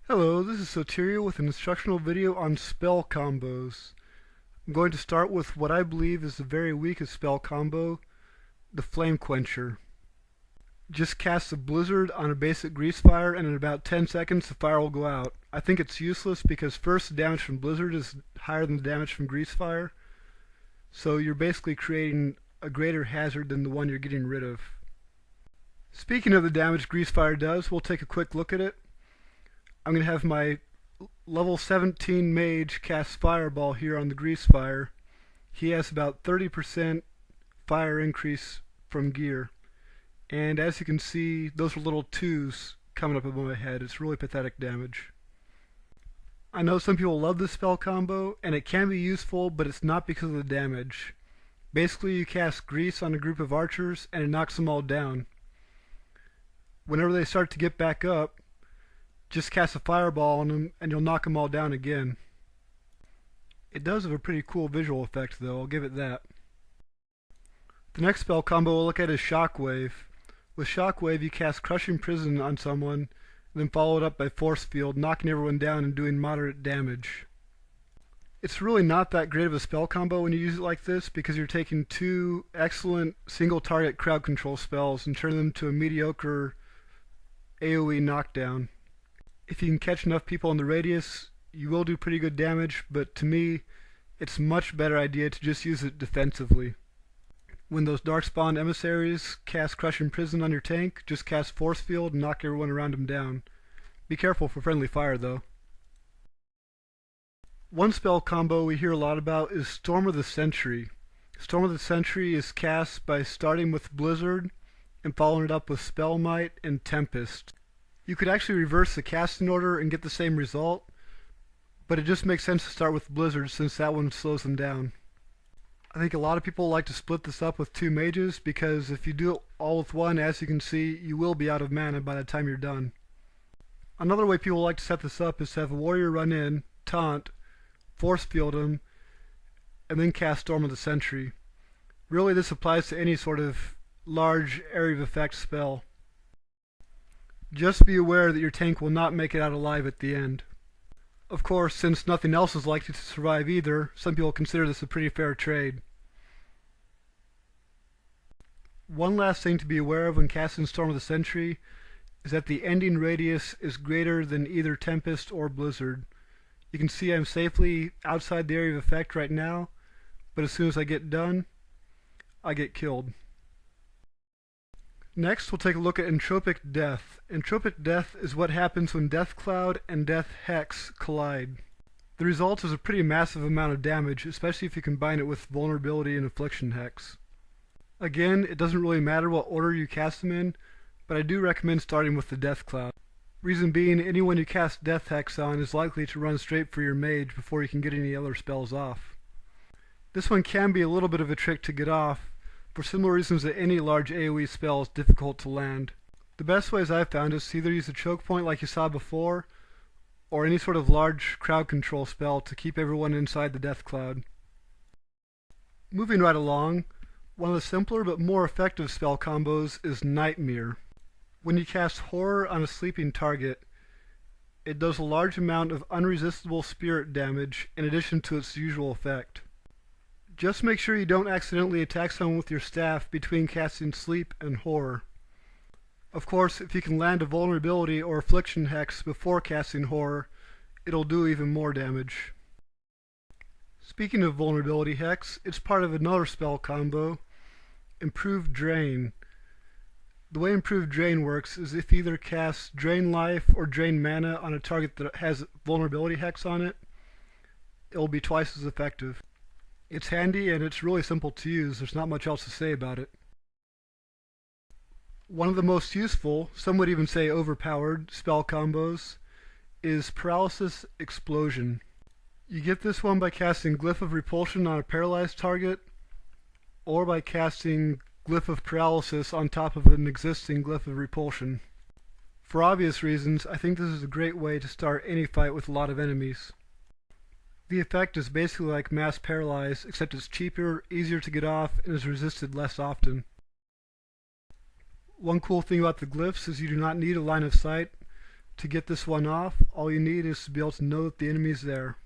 Hello, this is Soteria with an instructional video on spell combos. I'm going to start with what I believe is the very weakest spell combo, the Flame Quencher. Just cast a blizzard on a basic grease fire and in about 10 seconds the fire will go out. I think it's useless because first the damage from blizzard is higher than the damage from grease fire, so you're basically creating a greater hazard than the one you're getting rid of. Speaking of the damage grease fire does, we'll take a quick look at it. I'm going to have my level 17 mage cast fireball here on the grease fire. He has about 30% fire increase from gear. And as you can see, those are little 2s coming up above my head. It's really pathetic damage. I know some people love this spell combo, and it can be useful, but it's not because of the damage. Basically, you cast grease on a group of archers, and it knocks them all down. Whenever they start to get back up, just cast a fireball on them and you'll knock them all down again. It does have a pretty cool visual effect though, I'll give it that. The next spell combo we'll look at is Shockwave. With Shockwave you cast Crushing Prison on someone, then follow it up by Force Field, knocking everyone down and doing moderate damage. It's really not that great of a spell combo when you use it like this because you're taking two excellent single target crowd control spells and turning them to a mediocre AoE knockdown. If you can catch enough people in the radius, you will do pretty good damage, but to me, it's a much better idea to just use it defensively. When those Darkspawn emissaries cast Crushing Prison on your tank, just cast Force Field and knock everyone around them down. Be careful for friendly fire though. One spell combo we hear a lot about is Storm of the Century. Storm of the Century is cast by starting with Blizzard and following it up with Spell Might and Tempest. You could actually reverse the casting order and get the same result, but it just makes sense to start with Blizzard since that one slows them down. I think a lot of people like to split this up with two mages because if you do it all with one, as you can see, you will be out of mana by the time you're done. Another way people like to set this up is to have a warrior run in, taunt, force field him, and then cast Storm of the Century. Really this applies to any sort of large area of effect spell. Just be aware that your tank will not make it out alive at the end. Of course, since nothing else is likely to survive either, some people consider this a pretty fair trade. One last thing to be aware of when casting Storm of the Century is that the ending radius is greater than either Tempest or Blizzard. You can see I'm safely outside the area of effect right now, but as soon as I get done, I get killed. Next, we'll take a look at Entropic Death. Entropic Death is what happens when Death Cloud and Death Hex collide. The result is a pretty massive amount of damage, especially if you combine it with Vulnerability and Affliction Hex. Again, it doesn't really matter what order you cast them in, but I do recommend starting with the Death Cloud. Reason being, anyone you cast Death Hex on is likely to run straight for your mage before you can get any other spells off. This one can be a little bit of a trick to get off, for similar reasons that any large AoE spell is difficult to land. The best ways I've found is to either use a choke point like you saw before, or any sort of large crowd control spell to keep everyone inside the death cloud. Moving right along, one of the simpler but more effective spell combos is Nightmare. When you cast Horror on a sleeping target, it does a large amount of unresistible spirit damage in addition to its usual effect. Just make sure you don't accidentally attack someone with your staff between casting Sleep and Horror. Of course, if you can land a Vulnerability or Affliction Hex before casting Horror, it'll do even more damage. Speaking of Vulnerability Hex, it's part of another spell combo, Improved Drain. The way Improved Drain works is if you either cast Drain Life or Drain Mana on a target that has Vulnerability Hex on it, it'll be twice as effective. It's handy and it's really simple to use. There's not much else to say about it. One of the most useful, some would even say overpowered, spell combos is Paralysis Explosion. You get this one by casting Glyph of Repulsion on a paralyzed target, or by casting Glyph of Paralysis on top of an existing Glyph of Repulsion. For obvious reasons, I think this is a great way to start any fight with a lot of enemies. The effect is basically like Mass Paralyze, except it's cheaper, easier to get off, and is resisted less often. One cool thing about the glyphs is you do not need a line of sight. To get this one off, all you need is to be able to know that the enemy is there.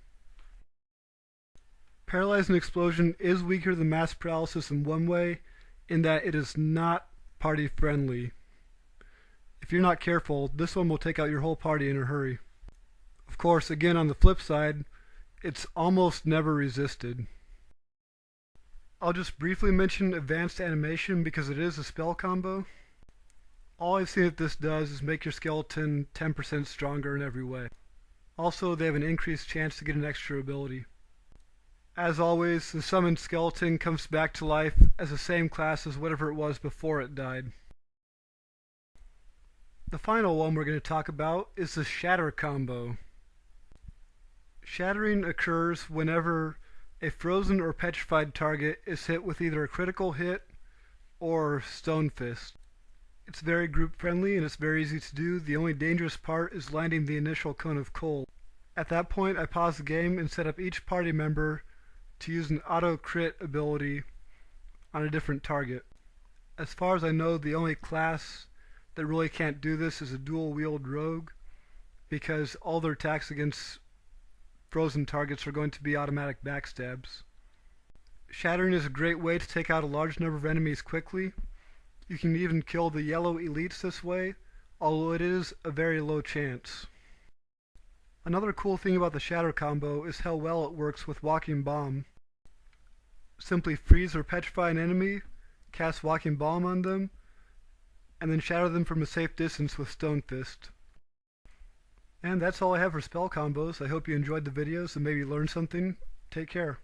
Paralyzing Explosion is weaker than Mass Paralysis in one way, in that it is not party friendly. If you're not careful, this one will take out your whole party in a hurry. Of course, again on the flip side, it's almost never resisted. I'll just briefly mention Advanced Animation because it is a spell combo. All I've seen that this does is make your skeleton 10% stronger in every way. Also, they have an increased chance to get an extra ability. As always, the summoned skeleton comes back to life as the same class as whatever it was before it died. The final one we're going to talk about is the Shatter combo. Shattering occurs whenever a frozen or petrified target is hit with either a critical hit or Stone Fist. It's very group friendly and it's very easy to do. The only dangerous part is landing the initial cone of cold. At that point, I pause the game and set up each party member to use an auto crit ability on a different target. As far as I know, the only class that really can't do this is a dual wield rogue, because all their attacks against frozen targets are going to be automatic backstabs. Shattering is a great way to take out a large number of enemies quickly. You can even kill the yellow elites this way, although it is a very low chance. Another cool thing about the Shatter combo is how well it works with Walking Bomb. Simply freeze or petrify an enemy, cast Walking Bomb on them, and then shatter them from a safe distance with Stone Fist. And that's all I have for spell combos. I hope you enjoyed the videos and maybe learned something. Take care.